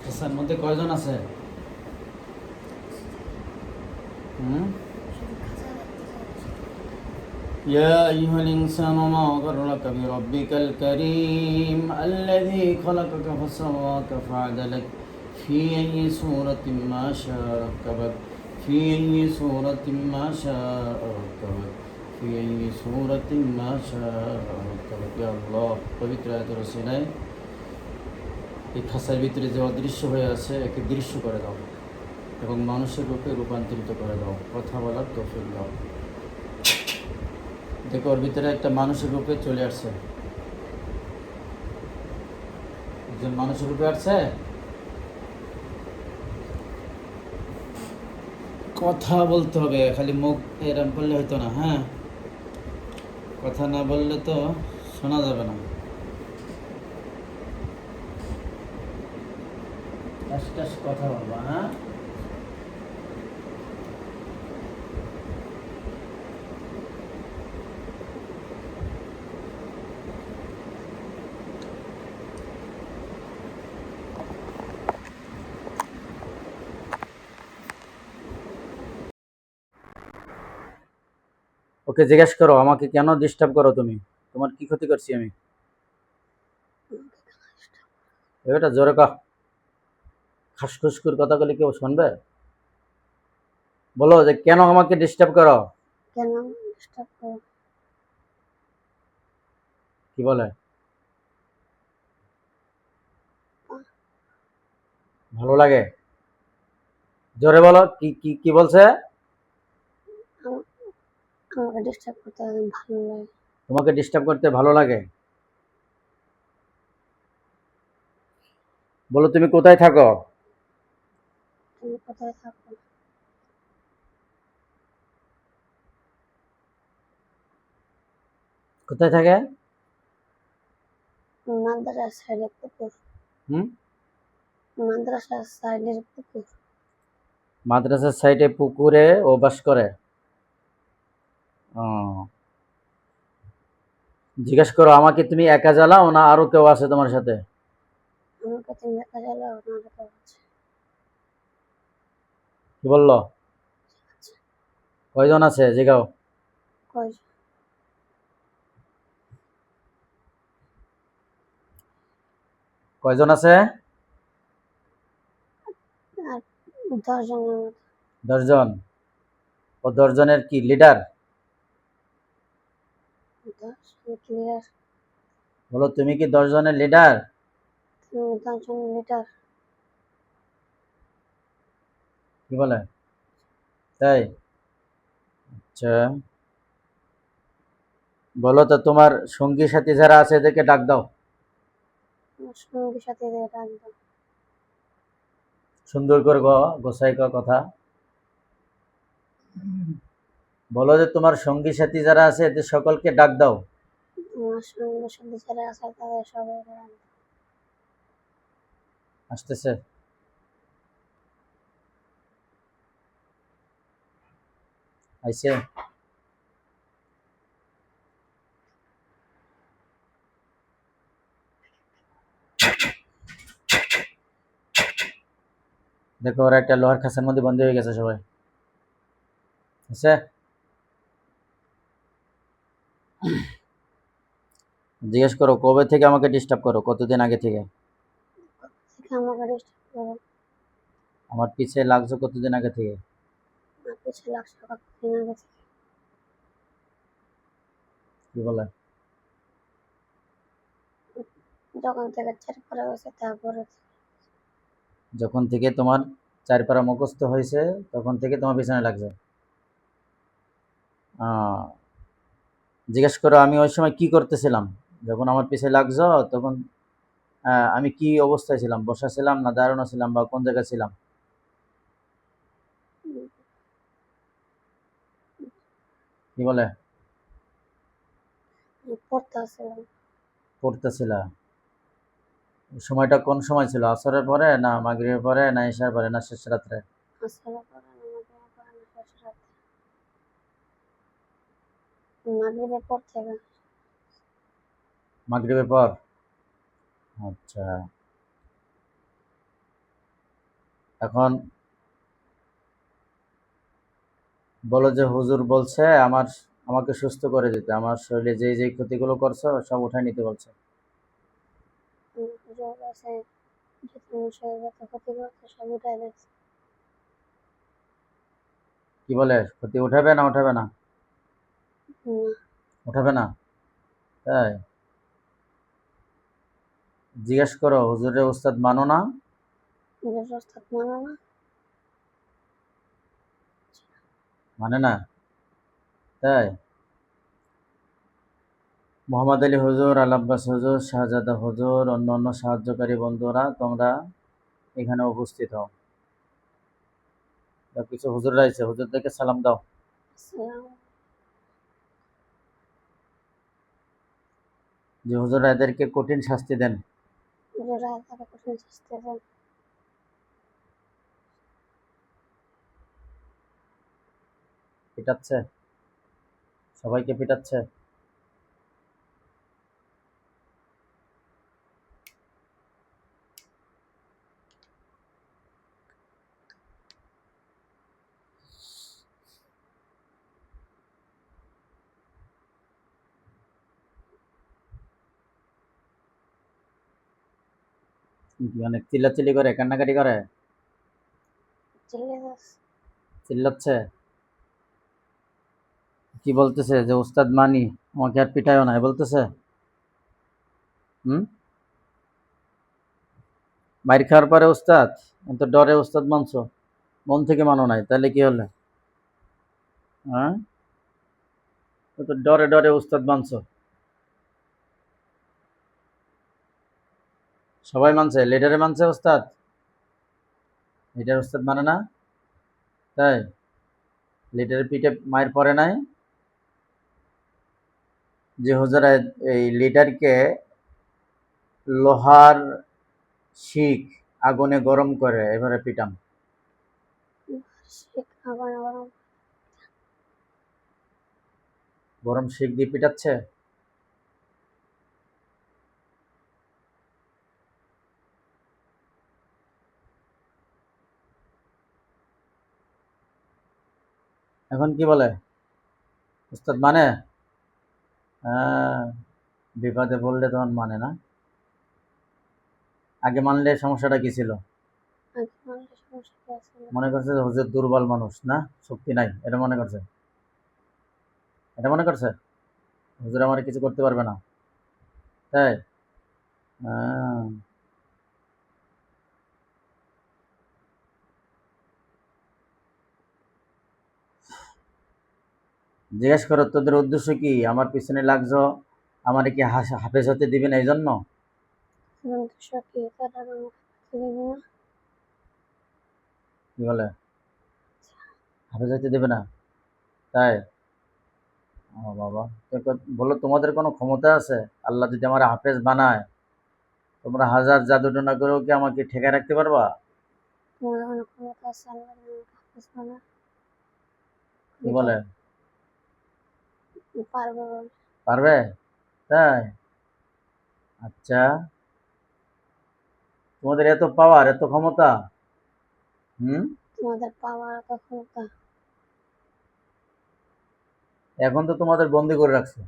খাসার মধ্যে কয়জন আছে? হুম? يا أيها الإنسان ما غرك بربك الكريم الذي خلقك فسواك فعدلك في أي صورة ما شاء ركبك في أي صورة ما شاء ركبك في أي صورة ما شاء ركبك يا الله পবিত্র আয়াতের রসিলায় এই খাসার ভিতরে যে অদৃশ্য হয়ে আছে একে দৃশ্য করে দাও এবং মানুষের রূপে রূপান্তরিত করে দাও, কথা বলার তৌফিক দাও। দেখো ওর ভিতরে একটা মানুষের রূপে চলে আসছে, একজন মানুষের রূপে আসছে। কথা বলতে হবে, খালি মুখ এরম করলে হইতো না। হ্যাঁ, কথা না বললে তো শোনা যাবে না। কথা বলবা। হ্যাঁ, ওকে জিজ্ঞেস করো আমাকে কেন ডিস্টার্ব করো তুমি, তোমার কি ক্ষতি করছি আমি? এটা জোরে কহ, খাসখুসকুর কথা বলে কেউ শুনবে? বলো যে কেন আমাকে ডিস্টার্ব করো। কেন ডিস্টার্ব করো? কি বলে? ভালো লাগে? জোরে বলো, কি কি কি বলছে? আমাকে ডিস্টার্ব করতে ভালো লাগে। তোমাকে ডিস্টার্ব করতে ভালো লাগে? বলো তুমি কোথায় থাকো? তুমি কোথায় থাকো? কোথায় থাকে? মাদ্রাসার সাইডে পুকুর। হুম, মাদ্রাসার সাইডের পুকুর। মাদ্রাসার সাইডে পুকুরে ও বাস করে। ও, জিজ্ঞেস করো আমাকে তুমি একা জ্বালাও না আরো কেউ আছে তোমার সাথে? আমাকে তুমি একা জ্বালাও না আরো কেউ আছে? কি বললো? কয়জন আছে জিগাও? কয়জন? কয়জন আছে? আর 10 জনের মতো। 10 জন। ও 10 জনের কি লিডার? 10 ক্লিয়ার। বলো তুমি কি 10 জনের লিডার? তুমি 10 জনের লিডার। কি বলে? তাই? আচ্ছা, বলো তো তোমার সঙ্গী সাথী যারা আছে এদেরকে ডাক দাও। আমার সঙ্গী সাথীদের ডাকবো। সুন্দর করে গোসাই কথা বলো যে তোমার সঙ্গী সাথী যারা আছে এদের সকলকে ডাক দাও। আমার সঙ্গী সাথী যারা আছে তাদের সবাইকে ডাকবো। আসতেছে? আইছে? দেখো ওরা একটা লোহার খাঁচার মধ্যে বন্দী হয়ে গেছে সবাই। আচ্ছা, জিজ্ঞেস করো কবে থেকে আমাকে ডিস্টার্ব করো, কতদিন আগে থেকে? আমাকে ডিস্টার্ব করো। আমার পিছে লাগছো কতদিন আগে থেকে? আমার পিছু লাগছে কতদিন আগে থেকে। কি বলে? যখন থেকে চেক করা হয়েছে তারপরে। যখন থেকে তোমার 4 পারা মুখস্থ হয়েছে তখন থেকে তোমার পিছনে লাগছে। জিজ্ঞেস করো আমি ওই সময় কি করতেছিলাম যখন আমার পিছে লাগছো তখন? আমি কি অবস্থায় ছিলাম, বসা ছিলাম না দাঁড়ানো ছিলাম বা কোন জায়গায় ছিলাম? কি বলে? পড়তে আসছিলাম। পড়তেছিলাম। সময়টা কোন সময় ছিল, আসরের পরে না মাগরিবের পরে না ইশার পরে না শেষ রাত্রে? আসসালামু আলাইকুম শেষ রাতে। মাগরিবের পর থেকে। মাগরিবের পর। আচ্ছা, এখন বলো যে হুজুর বলছে আমাকে সুস্থ করে দিতে, আমার শরীরে যেই যেই ক্ষতিগুলো করছো সব উঠায় নিতে বলছে। হুজুর বলছে যে তুমি শরীরে যত ক্ষতি করছো সব উঠাই দিচ্ছে। কি বলে, ক্ষতি উঠাবে না উঠাবে না? উঠাবে না, তাই? জিজ্ঞেস করো হুজুরের উস্তাদ মানো না? হুজুর ওস্তাদ মানো না? মানে না, তাই? মোহাম্মদ আলী হুজুর, আল আব্বাস হুজুর, শাহজাদা হুজুর, অন্য অন্য সাহায্যকারী বন্ধুরা, তোমরা এখানে উপস্থিত হও। কিছু হুজুর রয়েছে, হুজুরদেরকে সালাম দাও। আসসালাম। যে হুজুরা এদেরকে কঠিন শাস্তি দেন। হুজুর তাকে কঠিন শাস্তি দেন। পিটাচ্ছে, সবাইকে পিটাচ্ছে। অনেক চিল্লাচিল্লি করে, কান্নাকাটি করে, চিল্লে যাচ্ছে। চিল্লাচ্ছে। কি বলতেছে যে উস্তাদ মানি, আমাকে আর পিটায়ও না বলতেছে? হুম, মাইর খাওয়ার পরে উস্তাদ, তো ডরে উস্তাদ মানছো, মন থেকে মানো নাই, তাহলে কি হলো? হ্যাঁ, তো ডরে ডরে উস্তাদ মানছো। সবাই মানছে, লিডারে মানছে উস্তাদ, লিডার উস্তাদ মানে না, তাই? লিডারের পিঠে মায়ের পড়ে নাই? যে হুজুরা এই লিডারকে লোহার শিক আগুনে গরম করে এবারে পিটাম, শিখ আবার আবার গরম শিক দিয়ে পিটাচ্ছে। এখন কি বলে, উস্তাদ মানে? হ্যাঁ, বিপদে পড়লে তখন মানে না, আগে মানলে সমস্যাটা কি ছিল? আগে মানলে সমস্যা কি আছে? মনে করছে যে হুজুর দুর্বল মানুষ, না শক্তি নাই, এটা মনে করছে, এটা মনে করছে হুজুর আমার কিছু করতে পারবে না, তাই? হ্যাঁ। জিজ্ঞেস করো তোদের উদ্দেশ্য কি, আমার পিছনে লাগছো, আমার কি হাফেজ হতে দিবে না এই জন্য? উদ্দেশ্য কি তারা আমাকে দিবে না? কি বলে, হাফেজ হতে দেবে না, তাই? ও বাবা, বলো তোমাদের কোনো ক্ষমতা আছে? আল্লাহ যদি আমার হাফেজ বানায়, তোমরা হাজার জাদুটনা করেও কি আমাকে ঠেকায় রাখতে পারবা? তোমাদের কোনো ক্ষমতা আছে আল্লাহ যেন আমাকে হাফেজ বানায়? কি বলে, পারবে বলে। পারবে, তাই? আচ্ছা, তোমাদের এত পাওয়ার, এত ক্ষমতা। হুম, তোমাদের পাওয়ার এত ক্ষমতা। এখন তো তোমাদের বন্দি করে রাখছে।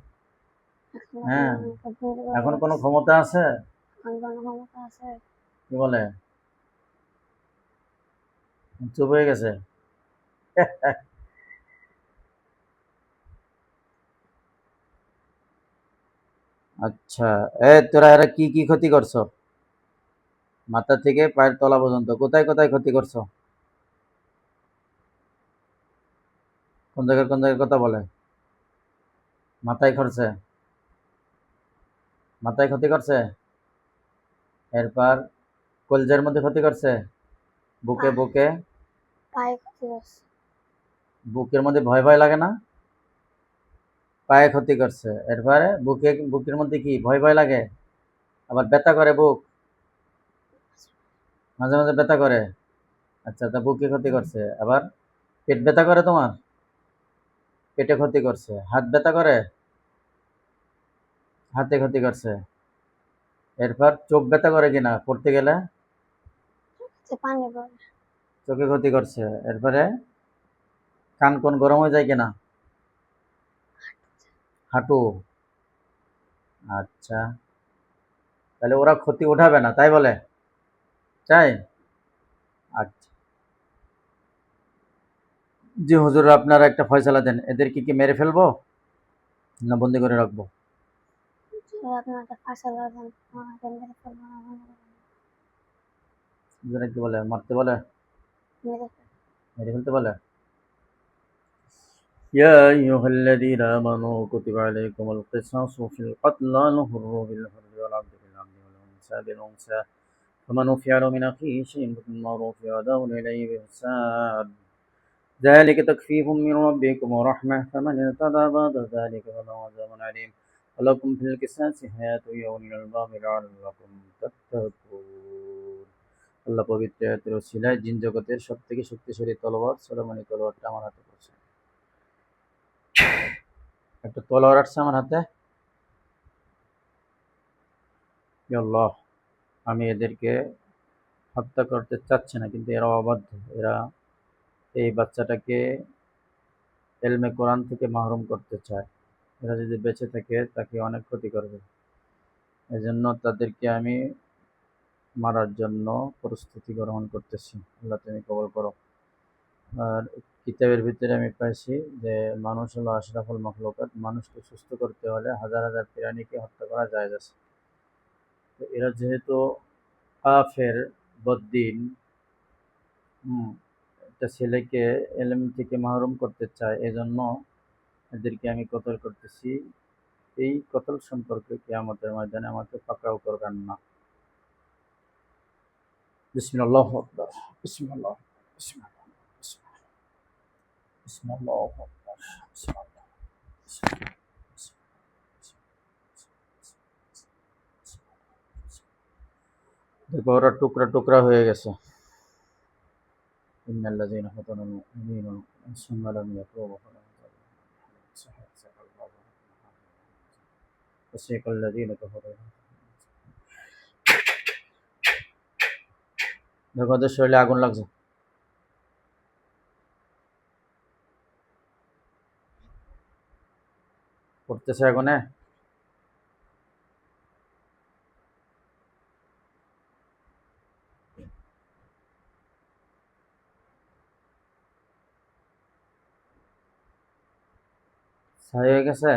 এখন হ্যাঁ, আমাকে বন্দি করে এখন কোনো রাখছে। ক্ষমতা আছে? এখন কোনো ক্ষমতা আছে? কি বলে, চুপ হয়ে গেছে। আচ্ছা, তোরা এরা কি কি ক্ষতি করছো, মাথা থেকে পায়ের তলা পর্যন্ত কোথায় কোথায় ক্ষতি করছো? কোন জায়গার কথা বলে? মাথায় করছে, মাথায় ক্ষতি করছে, এরপর কলজের মধ্যে ক্ষতি করছে, বুকে পা- বুকে পায়ে ক্ষতি করছে। বুকের মধ্যে ভয় ভয় লাগে না? পায়ে ক্ষতি করছে, এরপরে বুকের মধ্যে কি ভয় ভয় লাগে, আবার ব্যথা করে বুক, মাঝে মাঝে ব্যথা করে। আচ্ছা, তা বুকে ক্ষতি করছে, আবার পেট ব্যথা করে তোমার, পেটে ক্ষতি করছে, হাত ব্যথা করে, হাতে ক্ষতি করছে, এরপর চোখ ব্যথা করে কিনা পড়তে গেলে, চোখে পানি পড়ে। চোখে ক্ষতি করছে, এরপরে কান কোন গরম হয়ে যায় কিনা? হাঁটু। আচ্ছা, তাহলে ওরা ক্ষতি উঠাবে না তাই বলে? চাই। আচ্ছা, জি হুজুর, আপনারা একটা ফয়সালা দেন, এদেরকে কি মেরে ফেলবো না বন্দি করে রাখবো? আপনার একটা ফাঁসা লাগেন আমাকে মেরে ফেলবো না হুজুরা কি বলে, মারতে বলে, মেরে মেরে ফেলতে বলে? يا أيها الذين آمنوا كتب عليكم القصاص في القتلى الحر بالحر والعبد بالعبد والأنثى بالأنثى فمن عفي له من أخيه شيء بالمعروف وأداء إليه بإحسان ذلك تخفيف من ربكم ورحمة فمن اعتدى بعد ذلك فله عذاب أليم ولكم في القصاص حياة يا أولي الألباب لعلكم تتقون। আল্লাহ পবিত্র আয়াতের ওসিলায় জিন জগতের সবথেকে শক্তিশালী তলোয়ার সোলেমানি তলোয়ারটা আমার হাতে পড়ছে। একটা তলোয়ার আসছে আমার হাতে। ইয়া আল্লাহ, আমি এদেরকে হত্যা করতে চাচ্ছি না, কিন্তু এরা অবাধ্য। এরা এই বাচ্চাটাকে এলমে কোরআন থেকে মাহরুম করতে চায়। এরা যদি বেঁচে থাকে তাকে অনেক ক্ষতি করবে। এজন্য তাদেরকে আমি মারার জন্য প্রস্তুতি গ্রহণ করতেছি। আল্লাহ তুমি কবুল করো। আর কিতাবের ভিতরে আমি পাইছি যে মানুষ হলো আশরাফুল মাখলুকাত, মানুষকে সুস্থ করতে হলে হাজার হাজার প্রাণীকে হত্যা করা জায়েজ আছে। তো এরা যেহেতু কাফের, বদ্দিন, একটা ছেলেকে এলেম থেকে মাহরুম করতে চায়, এজন্য এদেরকে আমি কতল করতেছি। এই কতল সম্পর্কে কিয়ামতের ময়দানে আমাকে পাকড়াও করবেন না। বিসমিল্লাহ আকবার, বিসমিল্লাহ, বিসমিল্লাহ, বিসমিল্লাহ আকবার, বিসমিল্লাহ, বিসমিল্লাহ। দেখো ওরা টুকরা টুকরা হয়ে গেছে। ইন্নাল্লাযীনা ফাতানুল মুমিনিনা সুম্মা লাম ইয়াতুবু ফাসিকাল্লাযীনা কাফারু। দেখো ওদের শরীরে আগুন লাগছে, পড়তেছে আগুনে। ছাই হয়ে গেছে।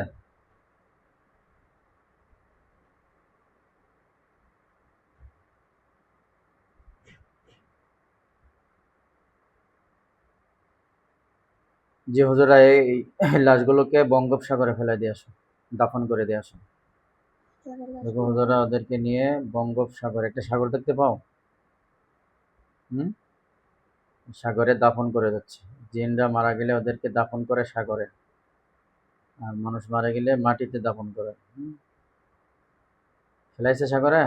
যে হুজুরা এই লাশগুলোকে বঙ্গোপসাগরে ফেলে দিয়ে আসো, দাফন করে দিয়ে আসো। দেখো হুজুরা ওদেরকে নিয়ে বঙ্গোপসাগর, একটা সাগর দেখতে পাও, হুম, সাগরে দাফন করে যাচ্ছে। জিনরা মারা গেলে ওদেরকে দাফন করে সাগরে, আর মানুষ মারা গেলে মাটিতে দাফন করে। ফেলাইছে সাগরে।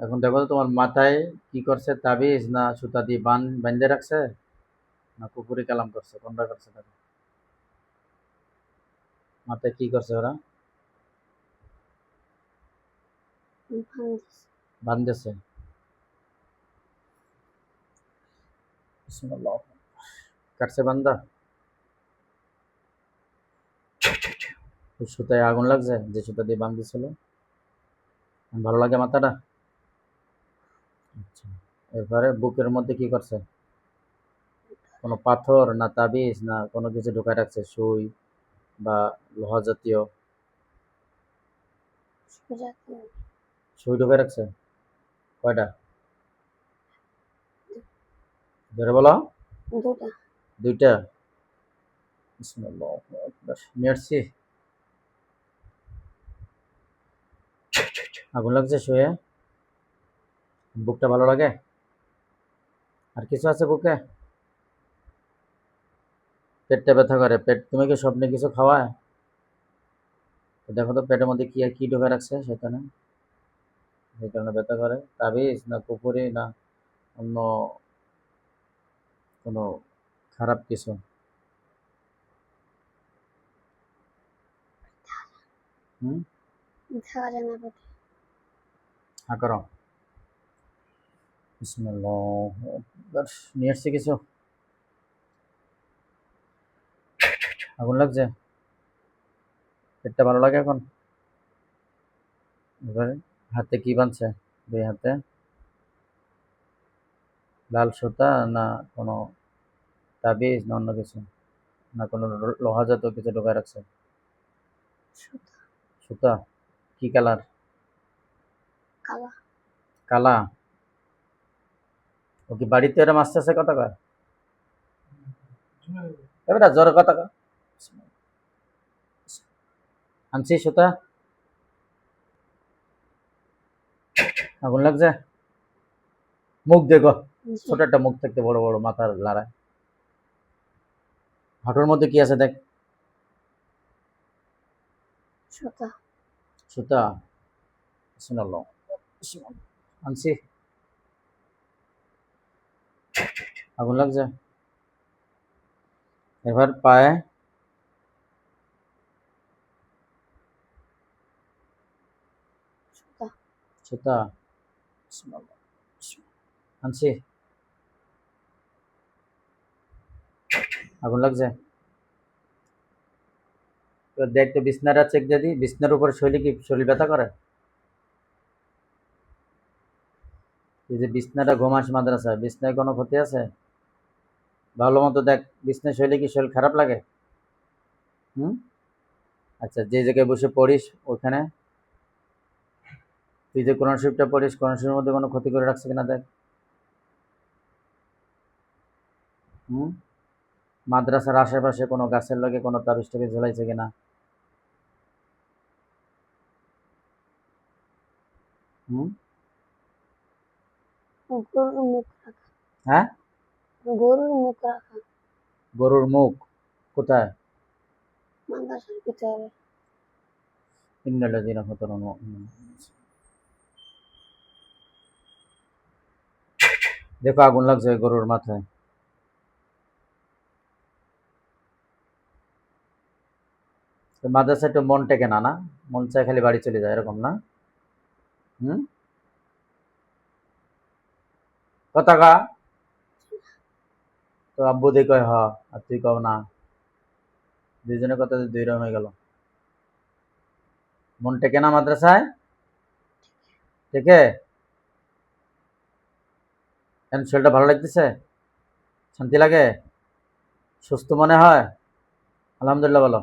এখন দেখো তো তোমার মাথায় কি করছে, তাবিজ না সুতা দিয়ে বান্ধে রাখছে, না কুকুরি কালাম করছে, কোনটা করছে? দেখো মাথায় কি করছে ওরা, বান্ধেছে। বিসমিল্লাহ। কাটছে বান্দা, সুতায় আগুন লাগছে যে সুতা দিয়ে বান্ধিছিল। ভালো লাগে মাথাটা। আচ্ছা, এরপরে বুকের মধ্যে কি করছে? কোনো পাথর না তাবিজ না কোনো কিছু ঢুকায় রাখছে, সুই বা লোহা জাতীয়? সুই ঢুকায় রাখছে। কয়টা? ধরে বলো। দুইটা। বিসমিল্লাহ আকবার। মেরছি। আগুন লাগছে শুয়ে, বুকটা ভালো লাগে? আর কিছু আছে বুকে? পেটটা ব্যথা করে, পেট, তুমি কি স্বপ্নে কিছু খাওয়ায়? তো দেখো তো পেটের মধ্যে কি আর কি ঢুকে রাখছে সেখানে, সেই কারণে ব্যথা করে। তাবিজ না কুফুরি না অন্য কোনো খারাপ কিছু? হুম, হা করো। বিসমিল্লাহ একবার নিয়ে আসছে কিছু আগুন লাগছে পেটটা ভালো লাগে এখন এবারে হাতে কি বাঁধছে দুই হাতে লাল সুতা না কোনো তাবিজ না অন্য কিছু না কোনো লোহা জাতীয় কিছু ঢোকায় রাখছে সুতা সুতা কি কালার কালা কালা ও কি বাড়িতে এরম আস্তে আস্তে কথা কয় এবার জ্বরে কথা কয় আনছি সুতা আগুন লাগছে মুখ দেখো জি ছোট একটা মুখ থাকতে বড় বড় মাথার লড়াই হাঁটুর মধ্যে কি আছে দেখ সুতা সুতা শুনলো আনছি আগুন লাগছে এবার পায়ে সুতা সুতা আনছি আগুন লাগছে এবার দেখ তো বিছনাটা চেক দিয়ে দিই বিছনার উপর শৈলী কি শরীর ব্যথা করে এই যে বিছনাটা ঘুমাস মাদ্রাসায় বিছনায় কোনো ক্ষতি আছে ভালো মতো দেখ বিছনায় শৈলী কি শরীর খারাপ লাগে হুম আচ্ছা যে জায়গায় বসে পড়িস ওখানে তুই যে কোরআন শরীফটা পড়িস কোরআন শরীফের মধ্যে কোনো ক্ষতি করে রাখছে কিনা দেখ হুম মাদ্রাসার আশেপাশে কোনো গাছের লগে কোনো তাবিজ টাবিজ ঝুলাইছে কিনা হুম গরুর মুখ রাখা হ্যাঁ গরুর মুখ রাখা গরুর মুখ কোথায় মাদ্রাসার ভিতরে ইন্নাল্লাযীনা ফাতানুল মুমিনিন দেখো আগুন লাগছে ওই গরুর মাথায় তো মাদ্রাসায় একটু মন টেকে না না মন চায় খালি বাড়ি চলে যায় এরকম না হুম কথা কা তো আব্বু দিয়ে কয় হ আর তুই কও না দুইজনের কথা দুই রকম হয়ে গেল মন টেকে না মাদ্রাসায় টেকে এখন শরীরটা ভালো লাগতেছে শান্তি লাগে সুস্থ মনে হয় আলহামদুলিল্লাহ বলো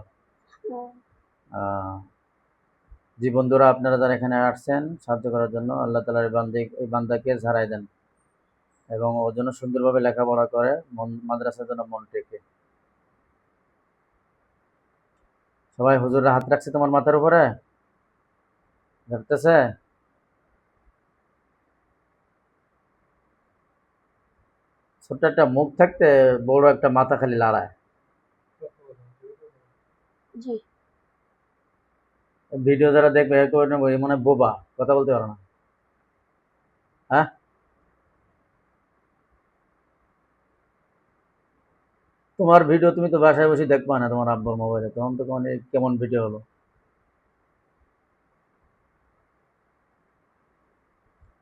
জি বন্ধুরা আপনারা যারা এখানে আসছেন সাহায্য করার জন্য আল্লাহ তালার এই বান্দাকে ঝাড়াই দেন এবং ওর জন্য সুন্দরভাবে লেখাপড়া করে মাদ্রাসার জন্য মন টেকে সবাই হুজুররা হাত রাখছে তোমার মাথার উপরে ধরতেছে ছোট্ট একটা মুখ থাকতে বড় একটা মাথা খালি লড়ায় জি ভিডিও যারা দেখবে এ করে নেবো মনে হয় বোবা কথা বলতে পারো না হ্যাঁ তোমার ভিডিও তুমি তো বাসায় বসে দেখবা না তোমার আব্বুর মোবাইলে তখন তো কেমন ভিডিও হলো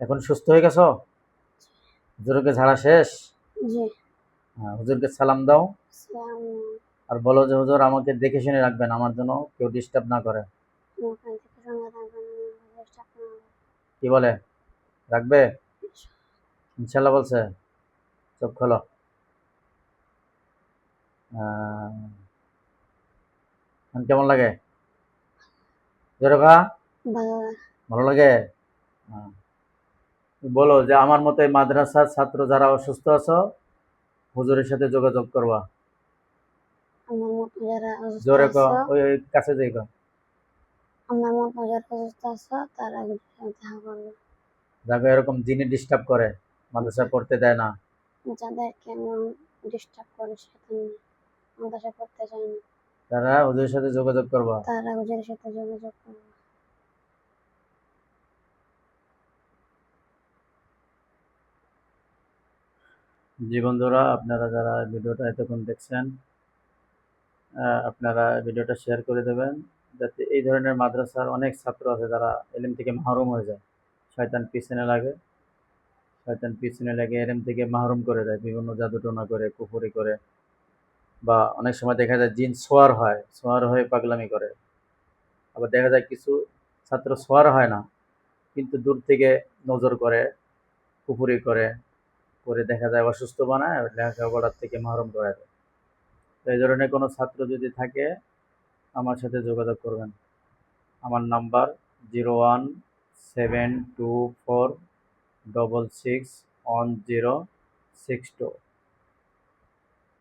এখন সুস্থ হয়ে গেছো হুজুরকে ঝাড়া শেষ জি হ্যাঁ হুজুরকে সালাম দাও সালাম আর বলো যে হুজুর আমাকে দেখে শুনে রাখবেন আমার জন্য কেউ ডিস্টার্ব না করে ওখান থেকে শুনে রাখবেন চেষ্টা করুন কি বলে রাখবে ইনশাল্লাহ বলছে চোখ খোলো এখন কেমন লাগে জোরকা ভালো ভালো লাগে আহ, বলো যে আমার মতো এই মাদ্রাসার ছাত্র যারা অসুস্থ আছো হুজুরের সাথে যোগাযোগ করবা আমার মতো যারা অসুস্থ জোরে ক আছে ওই কাছে যাই ক আমার মতো যারা অসুস্থ আছে তারা দেখা করবে যাকে এরকম যিনি ডিস্টার্ব করে মাদ্রাসায় পড়তে দেয় না যাদেরকে এমন ডিস্টার্ব করে সেখানে মাদ্রাসা পড়তে চায় না তারা হুজুরের সাথে যোগাযোগ করবা তারা হুজুরের সাথে যোগাযোগ করবে জি বন্ধুরা আপনারা যারা ভিডিওটা এতক্ষণ দেখছেন আপনারা ভিডিওটা শেয়ার করে দেবেন যাতে এই ধরনের মাদ্রাসার অনেক ছাত্র আছে যারা এলিম থেকে মাহরুম হয়ে যায় শয়তান পিছনে লাগে শয়তান পিছনে লেগে এরম থেকে মাহরুম করে দেয়, বিভিন্ন জাদুটোনা করে, কুফরি করে, বা অনেক সময় দেখা যায় জিন সোয়ার হয়ে পাগলামি করে। আবার দেখা যায় কিছু ছাত্র সোয়ার হয় না, কিন্তু দূর থেকে নজর করে, কুফরি করে, করে দেখা যায় অসুস্থ বানায়, লেখাপড়ার থেকে মাহরুম করে দেয়। তো এই ধরনের কোনো ছাত্র যদি থাকে আমার সাথে যোগাযোগ করবেন। আমার নাম্বার 017246610662।